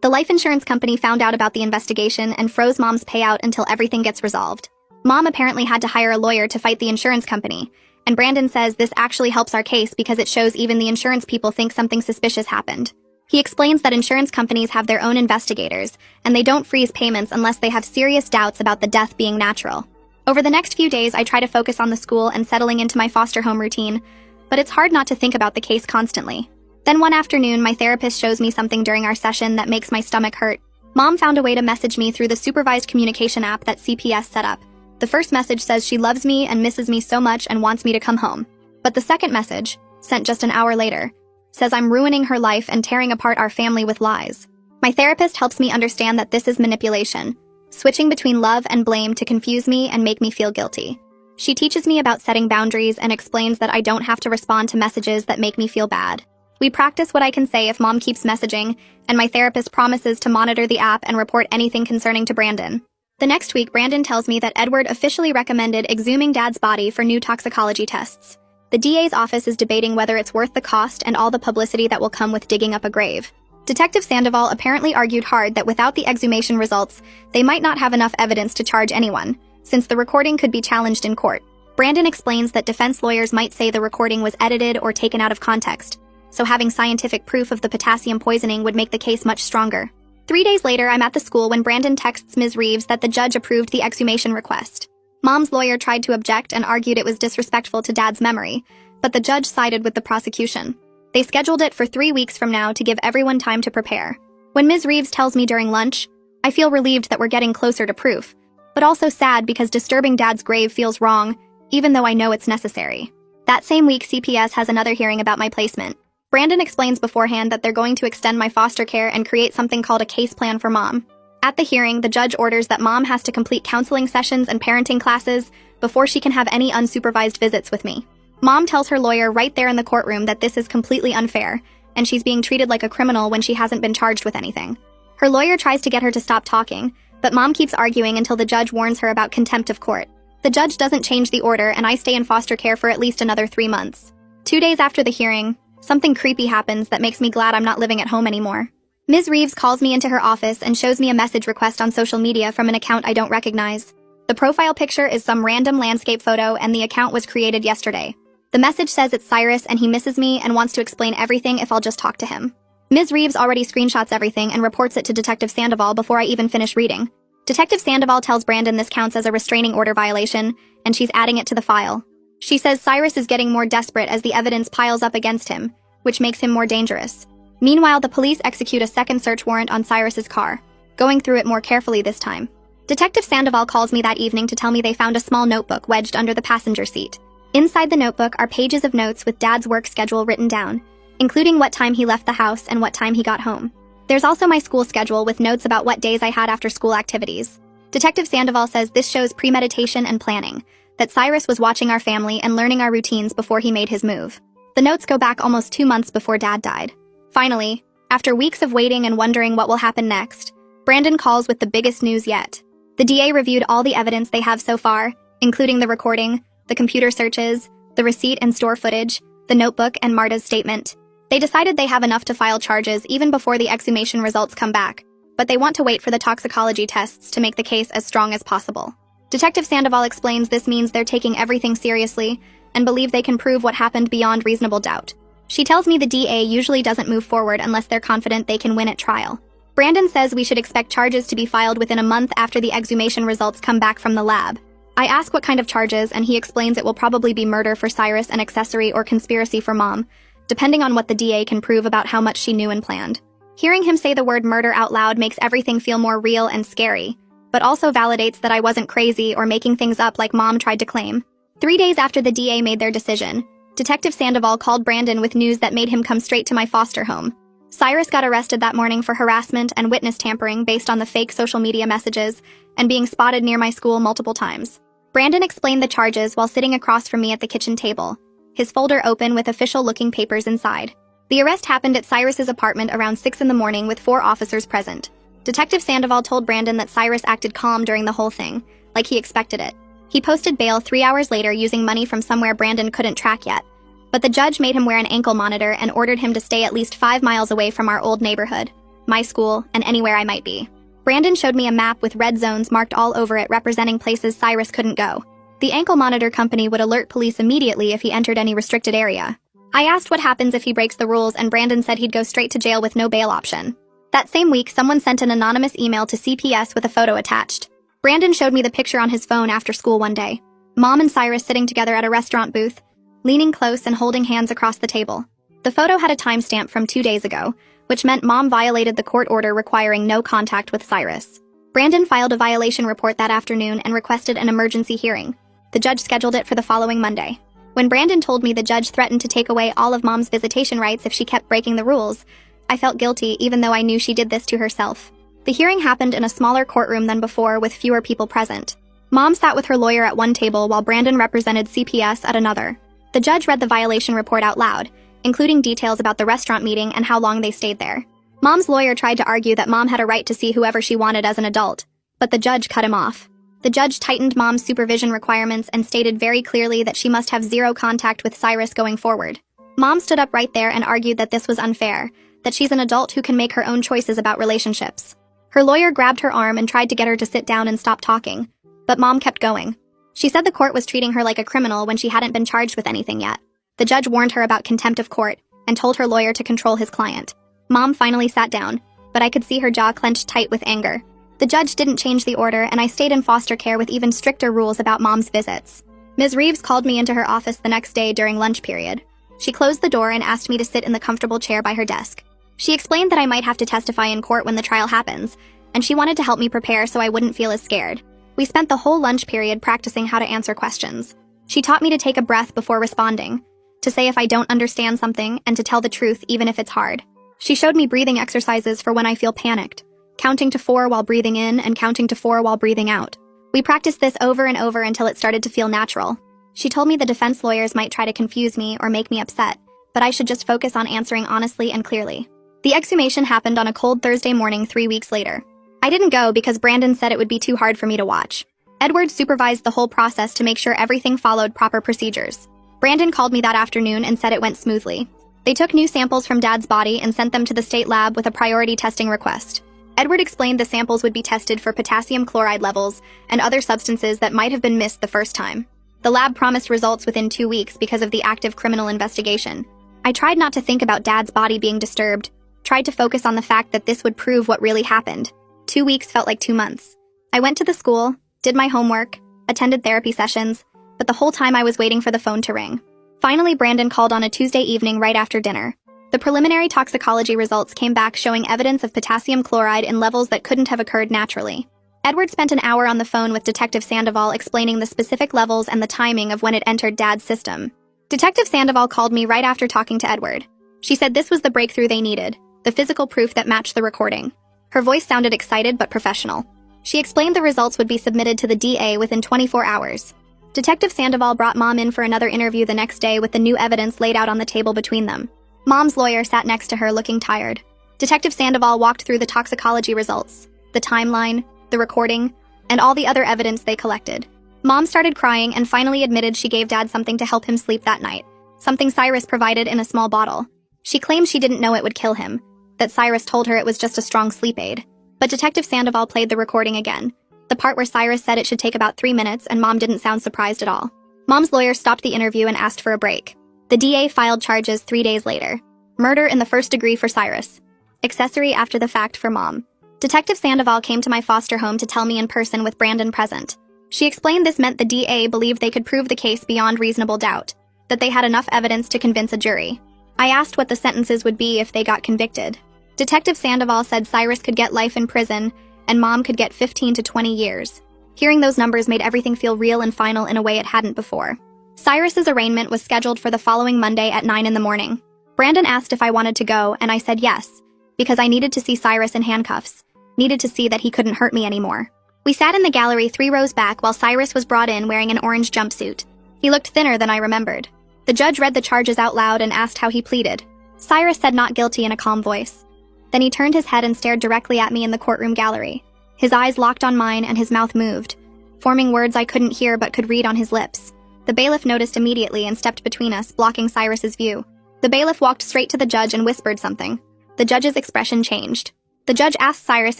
The life insurance company found out about the investigation and froze Mom's payout until everything gets resolved. Mom apparently had to hire a lawyer to fight the insurance company, and Brandon says this actually helps our case because it shows even the insurance people think something suspicious happened. He explains that insurance companies have their own investigators, and they don't freeze payments unless they have serious doubts about the death being natural. Over the next few days, I try to focus on the school and settling into my foster home routine, but it's hard not to think about the case constantly. Then one afternoon, my therapist shows me something during our session that makes my stomach hurt. Mom found a way to message me through the supervised communication app that CPS set up. The first message says she loves me and misses me so much and wants me to come home. But the second message, sent just an hour later, says I'm ruining her life and tearing apart our family with lies. My therapist helps me understand that this is manipulation, switching between love and blame to confuse me and make me feel guilty. She teaches me about setting boundaries and explains that I don't have to respond to messages that make me feel bad. We practice what I can say if Mom keeps messaging, and my therapist promises to monitor the app and report anything concerning to Brandon. The next week, Brandon tells me that Edward officially recommended exhuming Dad's body for new toxicology tests. The DA's office is debating whether it's worth the cost and all the publicity that will come with digging up a grave. Detective Sandoval apparently argued hard that without the exhumation results, they might not have enough evidence to charge anyone, since the recording could be challenged in court. Brandon explains that defense lawyers might say the recording was edited or taken out of context, so having scientific proof of the potassium poisoning would make the case much stronger. 3 days later, I'm at the school when Brandon texts Ms. Reeves that the judge approved the exhumation request. Mom's lawyer tried to object and argued it was disrespectful to Dad's memory, but the judge sided with the prosecution. They scheduled it for 3 weeks from now to give everyone time to prepare. When Ms. Reeves tells me during lunch, I feel relieved that we're getting closer to proof, but also sad because disturbing Dad's grave feels wrong, even though I know it's necessary. That same week, CPS has another hearing about my placement. Brandon explains beforehand that they're going to extend my foster care and create something called a case plan for Mom. At the hearing, the judge orders that Mom has to complete counseling sessions and parenting classes before she can have any unsupervised visits with me. Mom tells her lawyer right there in the courtroom that this is completely unfair, and she's being treated like a criminal when she hasn't been charged with anything. Her lawyer tries to get her to stop talking, but Mom keeps arguing until the judge warns her about contempt of court. The judge doesn't change the order, and I stay in foster care for at least another 3 months. 2 days after the hearing, something creepy happens that makes me glad I'm not living at home anymore. Ms. Reeves calls me into her office and shows me a message request on social media from an account I don't recognize. The profile picture is some random landscape photo, and the account was created yesterday. The message says it's Cyrus and he misses me and wants to explain everything if I'll just talk to him. Ms. Reeves already screenshots everything and reports it to Detective Sandoval before I even finish reading. Detective Sandoval tells Brandon this counts as a restraining order violation, and she's adding it to the file. She says Cyrus is getting more desperate as the evidence piles up against him, which makes him more dangerous. Meanwhile, the police execute a second search warrant on Cyrus's car, going through it more carefully this time. Detective Sandoval calls me that evening to tell me they found a small notebook wedged under the passenger seat. Inside the notebook are pages of notes with Dad's work schedule written down, including what time he left the house and what time he got home. There's also my school schedule with notes about what days I had after school activities. Detective Sandoval says this shows premeditation and planning, that Cyrus was watching our family and learning our routines before he made his move. The notes go back almost 2 months before Dad died. Finally, after weeks of waiting and wondering what will happen next, Brandon calls with the biggest news yet. The DA reviewed all the evidence they have so far, including the recording, the computer searches, the receipt and store footage, the notebook, and Marta's statement. They decided they have enough to file charges even before the exhumation results come back, but they want to wait for the toxicology tests to make the case as strong as possible. Detective Sandoval explains this means they're taking everything seriously and believe they can prove what happened beyond reasonable doubt. She tells me the DA usually doesn't move forward unless they're confident they can win at trial. Brandon says we should expect charges to be filed within a month after the exhumation results come back from the lab. I ask what kind of charges, and he explains it will probably be murder for Cyrus and accessory or conspiracy for Mom, depending on what the DA can prove about how much she knew and planned. Hearing him say the word murder out loud makes everything feel more real and scary, but also validates that I wasn't crazy or making things up like Mom tried to claim. 3 days after the DA made their decision, Detective Sandoval called Brandon with news that made him come straight to my foster home. Cyrus got arrested that morning for harassment and witness tampering based on the fake social media messages and being spotted near my school multiple times. Brandon explained the charges while sitting across from me at the kitchen table, his folder open with official-looking papers inside. The arrest happened at Cyrus's apartment around 6 in the morning with 4 officers present. Detective Sandoval told Brandon that Cyrus acted calm during the whole thing, like he expected it. He posted bail 3 hours later using money from somewhere Brandon couldn't track yet, but the judge made him wear an ankle monitor and ordered him to stay at least 5 miles away from our old neighborhood, my school, and anywhere I might be. Brandon showed me a map with red zones marked all over it representing places Cyrus couldn't go. The ankle monitor company would alert police immediately if he entered any restricted area. I asked what happens if he breaks the rules, and Brandon said he'd go straight to jail with no bail option. That same week, someone sent an anonymous email to CPS with a photo attached. Brandon showed me the picture on his phone after school one day. Mom and Cyrus sitting together at a restaurant booth, leaning close and holding hands across the table. The photo had a timestamp from 2 days ago, which meant Mom violated the court order requiring no contact with Cyrus. Brandon filed a violation report that afternoon and requested an emergency hearing. The judge scheduled it for the following Monday. When Brandon told me the judge threatened to take away all of Mom's visitation rights if she kept breaking the rules, I felt guilty even though I knew she did this to herself. The hearing happened in a smaller courtroom than before with fewer people present. Mom sat with her lawyer at one table while Brandon represented CPS at another. The judge read the violation report out loud, including details about the restaurant meeting and how long they stayed there. Mom's lawyer tried to argue that Mom had a right to see whoever she wanted as an adult, but the judge cut him off. The judge tightened Mom's supervision requirements and stated very clearly that she must have zero contact with Cyrus going forward. Mom stood up right there and argued that this was unfair, that she's an adult who can make her own choices about relationships. Her lawyer grabbed her arm and tried to get her to sit down and stop talking, but Mom kept going. She said the court was treating her like a criminal when she hadn't been charged with anything yet. The judge warned her about contempt of court and told her lawyer to control his client. Mom finally sat down, but I could see her jaw clenched tight with anger. The judge didn't change the order, and I stayed in foster care with even stricter rules about Mom's visits. Ms. Reeves called me into her office the next day during lunch period. She closed the door and asked me to sit in the comfortable chair by her desk. She explained that I might have to testify in court when the trial happens, and she wanted to help me prepare so I wouldn't feel as scared. We spent the whole lunch period practicing how to answer questions. She taught me to take a breath before responding, to say if I don't understand something, and to tell the truth even if it's hard. She showed me breathing exercises for when I feel panicked, counting to 4 while breathing in and counting to 4 while breathing out. We practiced this over and over until it started to feel natural. She told me the defense lawyers might try to confuse me or make me upset, but I should just focus on answering honestly and clearly. The exhumation happened on a cold Thursday morning 3 weeks later. I didn't go because Brandon said it would be too hard for me to watch. Edward supervised the whole process to make sure everything followed proper procedures. Brandon called me that afternoon and said it went smoothly. They took new samples from Dad's body and sent them to the state lab with a priority testing request. Edward explained the samples would be tested for potassium chloride levels and other substances that might have been missed the first time. The lab promised results within 2 weeks because of the active criminal investigation. I tried not to think about Dad's body being disturbed, tried to focus on the fact that this would prove what really happened. 2 weeks felt like 2 months. I went to the school, did my homework, attended therapy sessions, but the whole time I was waiting for the phone to ring. Finally, Brandon called on a Tuesday evening right after dinner. The preliminary toxicology results came back showing evidence of potassium chloride in levels that couldn't have occurred naturally. Edward spent an hour on the phone with Detective Sandoval explaining the specific levels and the timing of when it entered Dad's system. Detective Sandoval called me right after talking to Edward. She said this was the breakthrough they needed, the physical proof that matched the recording. Her voice sounded excited but professional. She explained the results would be submitted to the DA within 24 hours. Detective Sandoval brought Mom in for another interview the next day with the new evidence laid out on the table between them. Mom's lawyer sat next to her looking tired. Detective Sandoval walked through the toxicology results, the timeline, the recording, and all the other evidence they collected. Mom started crying and finally admitted she gave Dad something to help him sleep that night, something Cyrus provided in a small bottle. She claimed she didn't know it would kill him, that Cyrus told her it was just a strong sleep aid. But Detective Sandoval played the recording again, the part where Cyrus said it should take about 3 minutes, and Mom didn't sound surprised at all. Mom's lawyer stopped the interview and asked for a break. The DA filed charges 3 days later. Murder in the first degree for Cyrus. Accessory after the fact for Mom. Detective Sandoval came to my foster home to tell me in person with Brandon present. She explained this meant the DA believed they could prove the case beyond reasonable doubt, that they had enough evidence to convince a jury. I asked what the sentences would be if they got convicted. Detective Sandoval said Cyrus could get life in prison and Mom could get 15 to 20 years. Hearing those numbers made everything feel real and final in a way it hadn't before. Cyrus's arraignment was scheduled for the following Monday at 9 in the morning. Brandon asked if I wanted to go, and I said yes, because I needed to see Cyrus in handcuffs, needed to see that he couldn't hurt me anymore. We sat in the gallery 3 rows back while Cyrus was brought in wearing an orange jumpsuit. He looked thinner than I remembered. The judge read the charges out loud and asked how he pleaded. Cyrus said not guilty in a calm voice. Then he turned his head and stared directly at me in the courtroom gallery. His eyes locked on mine and his mouth moved, forming words I couldn't hear but could read on his lips. The bailiff noticed immediately and stepped between us, blocking Cyrus's view. The bailiff walked straight to the judge and whispered something. The judge's expression changed. The judge asked Cyrus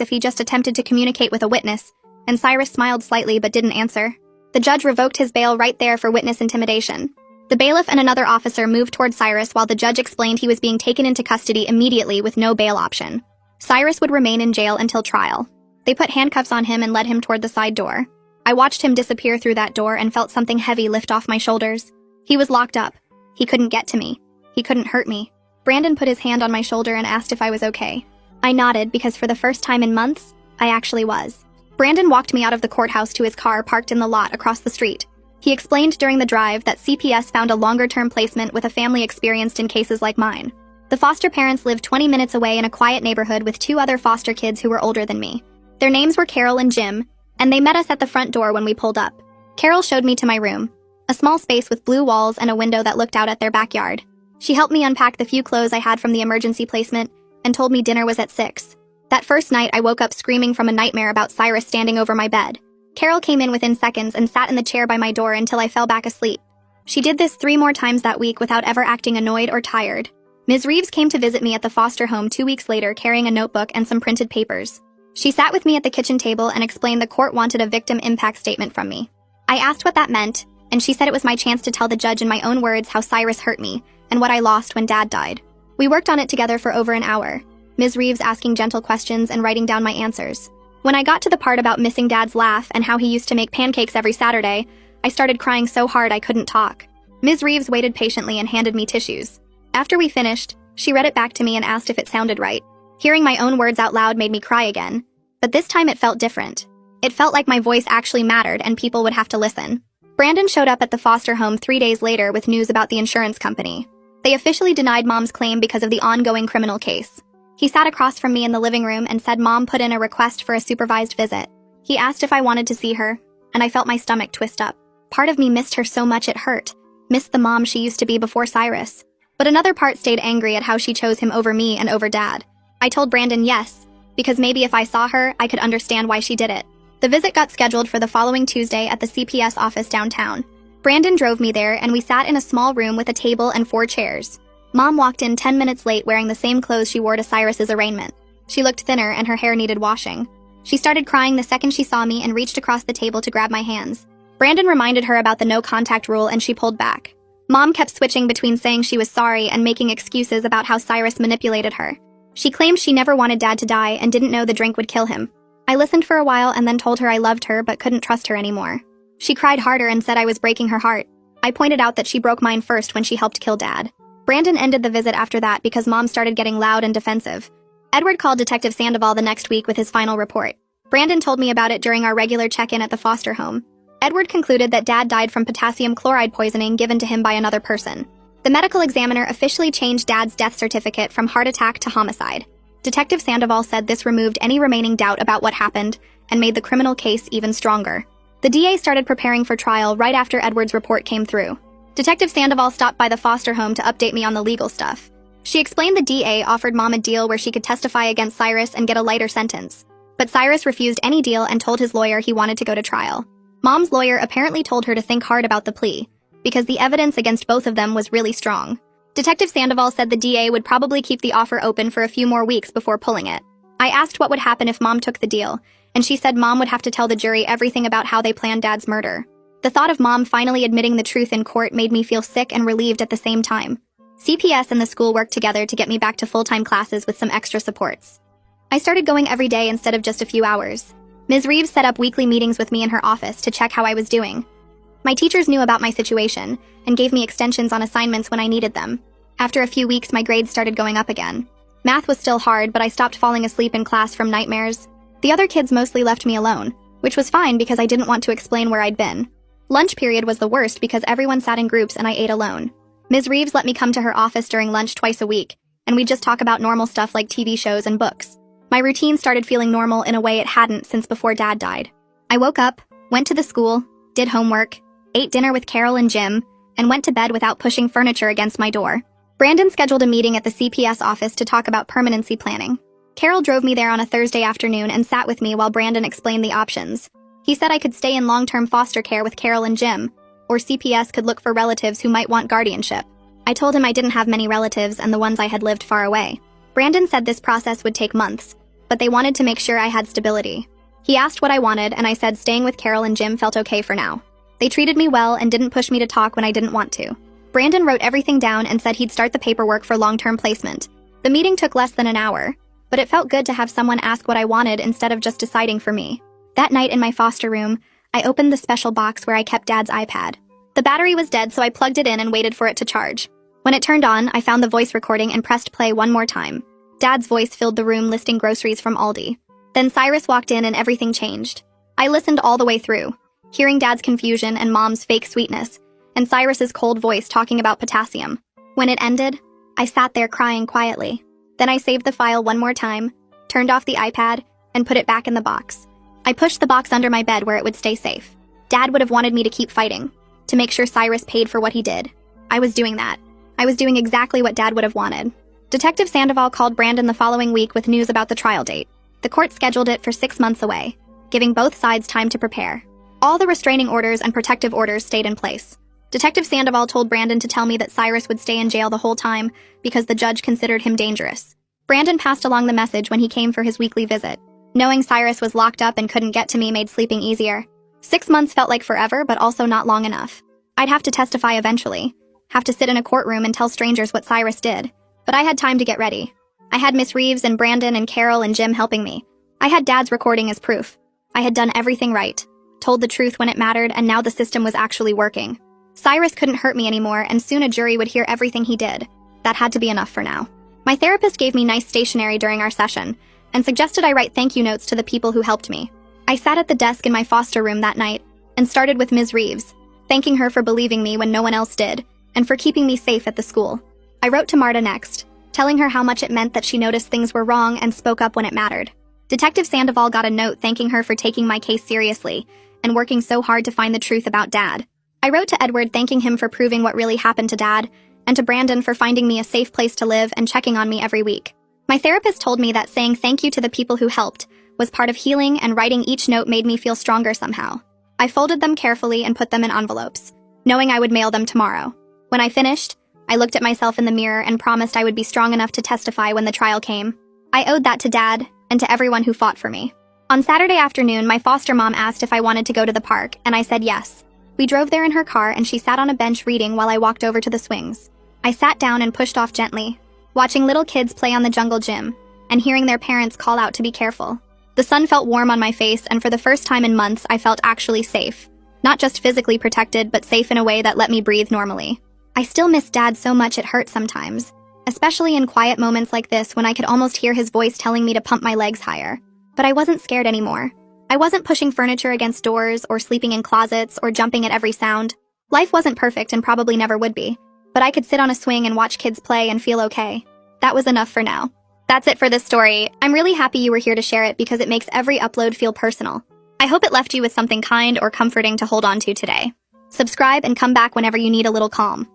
if he just attempted to communicate with a witness, and Cyrus smiled slightly but didn't answer. The judge revoked his bail right there for witness intimidation. The bailiff and another officer moved toward Cyrus while the judge explained he was being taken into custody immediately with no bail option. Cyrus would remain in jail until trial. They put handcuffs on him and led him toward the side door. I watched him disappear through that door and felt something heavy lift off my shoulders. He was locked up. He couldn't get to me. He couldn't hurt me. Brandon put his hand on my shoulder and asked if I was okay. I nodded because for the first time in months, I actually was. Brandon walked me out of the courthouse to his car parked in the lot across the street. He explained during the drive that CPS found a longer-term placement with a family experienced in cases like mine. The foster parents lived 20 minutes away in a quiet neighborhood with 2 other foster kids who were older than me. Their names were Carol and Jim, and they met us at the front door when we pulled up. Carol showed me to my room, a small space with blue walls and a window that looked out at their backyard. She helped me unpack the few clothes I had from the emergency placement and told me dinner was at 6. That first night, I woke up screaming from a nightmare about Cyrus standing over my bed. Carol came in within seconds and sat in the chair by my door until I fell back asleep. She did this 3 more times that week without ever acting annoyed or tired. Ms. Reeves came to visit me at the foster home 2 weeks later carrying a notebook and some printed papers. She sat with me at the kitchen table and explained the court wanted a victim impact statement from me. I asked what that meant, and she said it was my chance to tell the judge in my own words how Cyrus hurt me and what I lost when Dad died. We worked on it together for over an hour, Ms. Reeves asking gentle questions and writing down my answers. When I got to the part about missing Dad's laugh and how he used to make pancakes every Saturday, I started crying so hard I couldn't talk. Ms. Reeves waited patiently and handed me tissues. After we finished, she read it back to me and asked if it sounded right. Hearing my own words out loud made me cry again, but this time it felt different. It felt like my voice actually mattered and people would have to listen. Brandon showed up at the foster home 3 days later with news about the insurance company. They officially denied Mom's claim because of the ongoing criminal case. He sat across from me in the living room and said Mom put in a request for a supervised visit. He asked if I wanted to see her, and I felt my stomach twist up. Part of me missed her so much it hurt, missed the mom she used to be before Cyrus. But another part stayed angry at how she chose him over me and over Dad. I told Brandon yes, because maybe if I saw her, I could understand why she did it. The visit got scheduled for the following Tuesday at the CPS office downtown. Brandon drove me there and we sat in a small room with a table and 4 chairs. Mom walked in 10 minutes late wearing the same clothes she wore to Cyrus's arraignment. She looked thinner and her hair needed washing. She started crying the second she saw me and reached across the table to grab my hands. Brandon reminded her about the no contact rule and she pulled back. Mom kept switching between saying she was sorry and making excuses about how Cyrus manipulated her. She claimed she never wanted Dad to die and didn't know the drink would kill him. I listened for a while and then told her I loved her but couldn't trust her anymore. She cried harder and said I was breaking her heart. I pointed out that she broke mine first when she helped kill Dad. Brandon ended the visit after that because Mom started getting loud and defensive. Edward called Detective Sandoval the next week with his final report. Brandon told me about it during our regular check-in at the foster home. Edward concluded that Dad died from potassium chloride poisoning given to him by another person. The medical examiner officially changed Dad's death certificate from heart attack to homicide. Detective Sandoval said this removed any remaining doubt about what happened and made the criminal case even stronger. The DA started preparing for trial right after Edward's report came through. Detective Sandoval stopped by the foster home to update me on the legal stuff. She explained the DA offered Mom a deal where she could testify against Cyrus and get a lighter sentence. But Cyrus refused any deal and told his lawyer he wanted to go to trial. Mom's lawyer apparently told her to think hard about the plea, because the evidence against both of them was really strong. Detective Sandoval said the DA would probably keep the offer open for a few more weeks before pulling it. I asked what would happen if Mom took the deal, and she said Mom would have to tell the jury everything about how they planned Dad's murder. The thought of Mom finally admitting the truth in court made me feel sick and relieved at the same time. CPS and the school worked together to get me back to full-time classes with some extra supports. I started going every day instead of just a few hours. Ms. Reeves set up weekly meetings with me in her office to check how I was doing. My teachers knew about my situation and gave me extensions on assignments when I needed them. After a few weeks, my grades started going up again. Math was still hard, but I stopped falling asleep in class from nightmares. The other kids mostly left me alone, which was fine because I didn't want to explain where I'd been. Lunch period was the worst because everyone sat in groups and I ate alone. Ms. Reeves let me come to her office during lunch twice a week, and we'd just talk about normal stuff like TV shows and books. My routine started feeling normal in a way it hadn't since before Dad died. I woke up, went to the school, did homework, ate dinner with Carol and Jim, and went to bed without pushing furniture against my door. Brandon scheduled a meeting at the CPS office to talk about permanency planning. Carol drove me there on a Thursday afternoon and sat with me while Brandon explained the options. He said I could stay in long-term foster care with Carol and Jim, or CPS could look for relatives who might want guardianship. I told him I didn't have many relatives and the ones I had lived far away. Brandon said this process would take months, but they wanted to make sure I had stability. He asked what I wanted, and I said staying with Carol and Jim felt okay for now. They treated me well and didn't push me to talk when I didn't want to. Brandon wrote everything down and said he'd start the paperwork for long-term placement. The meeting took less than an hour, but it felt good to have someone ask what I wanted instead of just deciding for me. That night in my foster room, I opened the special box where I kept Dad's iPad. The battery was dead, so I plugged it in and waited for it to charge. When it turned on, I found the voice recording and pressed play one more time. Dad's voice filled the room listing groceries from Aldi. Then Cyrus walked in and everything changed. I listened all the way through, hearing Dad's confusion and Mom's fake sweetness, and Cyrus's cold voice talking about potassium. When it ended, I sat there crying quietly. Then I saved the file one more time, turned off the iPad, and put it back in the box. I pushed the box under my bed where it would stay safe. Dad would have wanted me to keep fighting, to make sure Cyrus paid for what he did. I was doing that. I was doing exactly what Dad would have wanted. Detective Sandoval called Brandon the following week with news about the trial date. The court scheduled it for 6 months away, giving both sides time to prepare. All the restraining orders and protective orders stayed in place. Detective Sandoval told Brandon to tell me that Cyrus would stay in jail the whole time because the judge considered him dangerous. Brandon passed along the message when he came for his weekly visit. Knowing Cyrus was locked up and couldn't get to me made sleeping easier. 6 months felt like forever, but also not long enough. I'd have to testify eventually, have to sit in a courtroom and tell strangers what Cyrus did. But I had time to get ready. I had Miss Reeves and Brandon and Carol and Jim helping me. I had Dad's recording as proof. I had done everything right, told the truth when it mattered, and now the system was actually working. Cyrus couldn't hurt me anymore, and soon a jury would hear everything he did. That had to be enough for now. My therapist gave me nice stationery during our session, and suggested I write thank you notes to the people who helped me. I sat at the desk in my foster room that night, and started with Ms. Reeves, thanking her for believing me when no one else did, and for keeping me safe at the school. I wrote to Marta next, telling her how much it meant that she noticed things were wrong and spoke up when it mattered. Detective Sandoval got a note thanking her for taking my case seriously and working so hard to find the truth about Dad. I wrote to Edward thanking him for proving what really happened to Dad, and to Brandon for finding me a safe place to live and checking on me every week. My therapist told me that saying thank you to the people who helped was part of healing, and writing each note made me feel stronger somehow. I folded them carefully and put them in envelopes, knowing I would mail them tomorrow. When I finished, I looked at myself in the mirror and promised I would be strong enough to testify when the trial came. I owed that to Dad and to everyone who fought for me. On Saturday afternoon, my foster mom asked if I wanted to go to the park, and I said yes. We drove there in her car, and she sat on a bench reading while I walked over to the swings. I sat down and pushed off gently, watching little kids play on the jungle gym, and hearing their parents call out to be careful. The sun felt warm on my face, and for the first time in months, I felt actually safe. Not just physically protected, but safe in a way that let me breathe normally. I still miss Dad so much it hurts sometimes, especially in quiet moments like this when I could almost hear his voice telling me to pump my legs higher. But I wasn't scared anymore. I wasn't pushing furniture against doors or sleeping in closets or jumping at every sound. Life wasn't perfect and probably never would be, but I could sit on a swing and watch kids play and feel okay. That was enough for now. That's it for this story. I'm really happy you were here to share it because it makes every upload feel personal. I hope it left you with something kind or comforting to hold on to today. Subscribe and come back whenever you need a little calm.